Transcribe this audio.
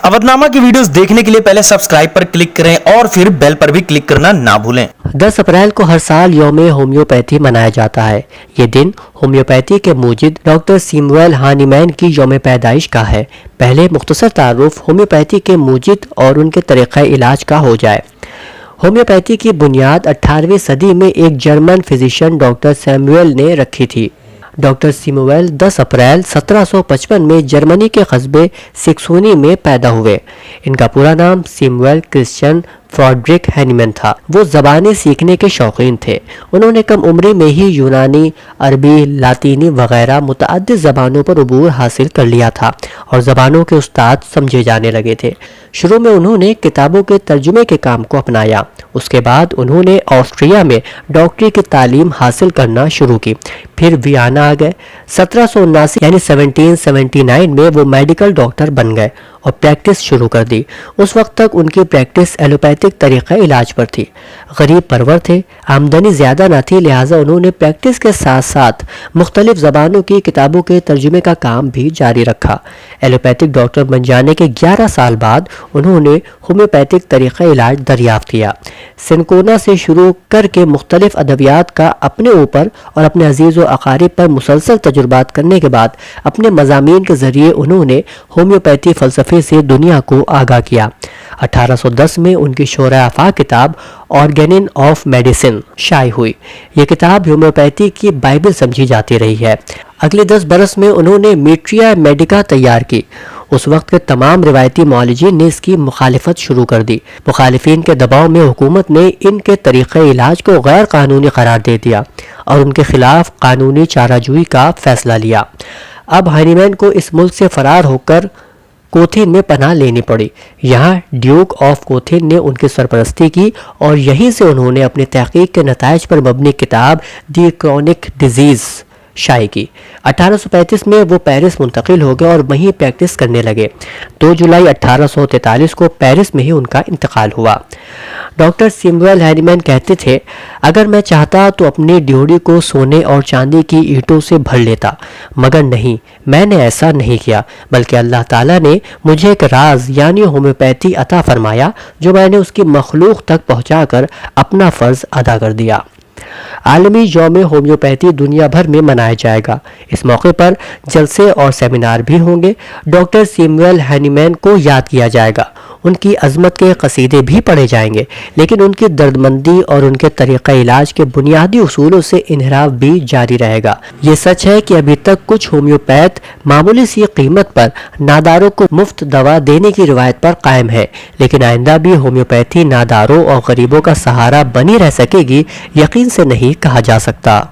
अवधनामा की वीडियोस देखने के लिए पहले सब्सक्राइब पर क्लिक करें और फिर बेल पर भी क्लिक करना ना भूलें। 10 अप्रैल को हर साल यौम होम्योपैथी मनाया जाता है। ये दिन होम्योपैथी के मूजिद डॉक्टर सैमुअल हानीमैन की यौम पैदाइश का है। पहले मुख्तसर तारुफ होम्योपैथी के मूजिद और उनके तरीक़ा इलाज का हो जाए। होम्योपैथी की बुनियाद 18वीं सदी में एक जर्मन फिजिशियन डॉक्टर सैमुअल ने रखी थी। डॉक्टर सैमुअल 10 अप्रैल 1755 में जर्मनी के कस्बे सिक्सोनी में पैदा हुए। इनका पूरा नाम सैमुअल क्रिश्चियन फ्रेडरिक हानीमैन था। वो ज़बानें सीखने के शौकीन थे। उन्होंने कम उम्र में ही यूनानी, अरबी, लातीनी वगैरह मुतअद्दिद ज़बानों पर अबूर हासिल कर लिया था और ज़बानों के उस्ताद समझे जाने लगे थे। शुरू में उन्होंने किताबों के तर्जुमे के काम को अपनाया। उसके बाद उन्होंने ऑस्ट्रिया में डॉक्टरी की तालीम हासिल करना शुरू की। फिर वियना आ गए। 1779 यानी 1779 में वो मेडिकल डॉक्टर बन गए और प्रैक्टिस शुरू कर दी। उस वक्त तक उनकी प्रैक्टिस एलोपैथिक तरीक़ा इलाज पर थी। गरीब परवर थे, आमदनी ज़्यादा न थी, लिहाजा उन्होंने प्रैक्टिस के साथ साथ मुख्तलिफ ज़बानों की किताबों के तर्जुमे का काम भी जारी रखा। एलोपैथिक डॉक्टर बन जाने के 11 साल बाद उन्होंने होम्योपैथिक तरीक़ा इलाज दरियाफ्त किया। सिनकोना से शुरू करके मुख्तलिफ अदवियात का अपने ऊपर और अपने अजीज़ व अकारिब पर मुसलसल तजुर्बात करने के बाद अपने मज़ामीन के ज़रिए उन्होंने होम्योपैथी फ़लसफ़े से दुनिया को आगाह किया। 1810 में उनकी शोरा-ए-आफ़ाक़ किताब ऑर्गेनिन ऑफ मेडिसिन शाये हुई। ये किताब होम्योपैथी की बाइबल समझी जाती रही है। अगले 10 बरस में उन्होंने मीट्रिया मेडिका तैयार की। उस वक्त के तमाम रिवायती मौलजीन ने इसकी मुखालिफत शुरू कर दी। मुखालिफिन के दबाव में हुकूमत ने इनके तरीक़े इलाज को गैर कानूनी करार दे दिया और उनके खिलाफ कानूनी चाराजोई का फैसला लिया। अब हानीमैन को इस मुल्क से फरार होकर कोथीन में पनाह लेनी पड़ी। यहाँ ड्यूक ऑफ कोथीन ने उनकी सरपरस्ती की और यहीं से उन्होंने अपनी तहकीक के नताइज पर मबनी किताब दी क्रॉनिक डिजीज़ शाये की। 1835 में वो पेरिस मुंतकिल हो गए और वहीं प्रैक्टिस करने लगे। 2 जुलाई 1843 को पेरिस में ही उनका इंतकाल हुआ। डॉक्टर सैमुअल हानीमैन कहते थे, अगर मैं चाहता तो अपनी ड्योढ़ी को सोने और चांदी की ईंटों से भर लेता, मगर नहीं, मैंने ऐसा नहीं किया, बल्कि अल्लाह ताला ने मुझे एक राज यानी होम्योपैथी अता फरमाया जो मैंने उसकी मखलूक तक पहुँचाकर अपना फ़र्ज़ अदा कर दिया। आलमी यौम होम्योपैथी दुनिया भर में मनाया जाएगा। इस मौके पर जलसे और सेमिनार भी होंगे। डॉक्टर सैमुअल हानीमैन को याद किया जाएगा, उनकी अजमत के कसीदे भी पढ़े जाएंगे, लेकिन उनकी दर्दमंदी और उनके तरीक़ा इलाज के बुनियादी उसूलों से इनहराफ भी जारी रहेगा। ये सच है कि अभी तक कुछ होम्योपैथ मामूली सी कीमत पर नादारों को मुफ्त दवा देने की रिवायत पर कायम है, लेकिन आइंदा भी होम्योपैथी नादारों और गरीबों का सहारा बनी रह सकेगी, यकीन से नहीं कहा जा सकता।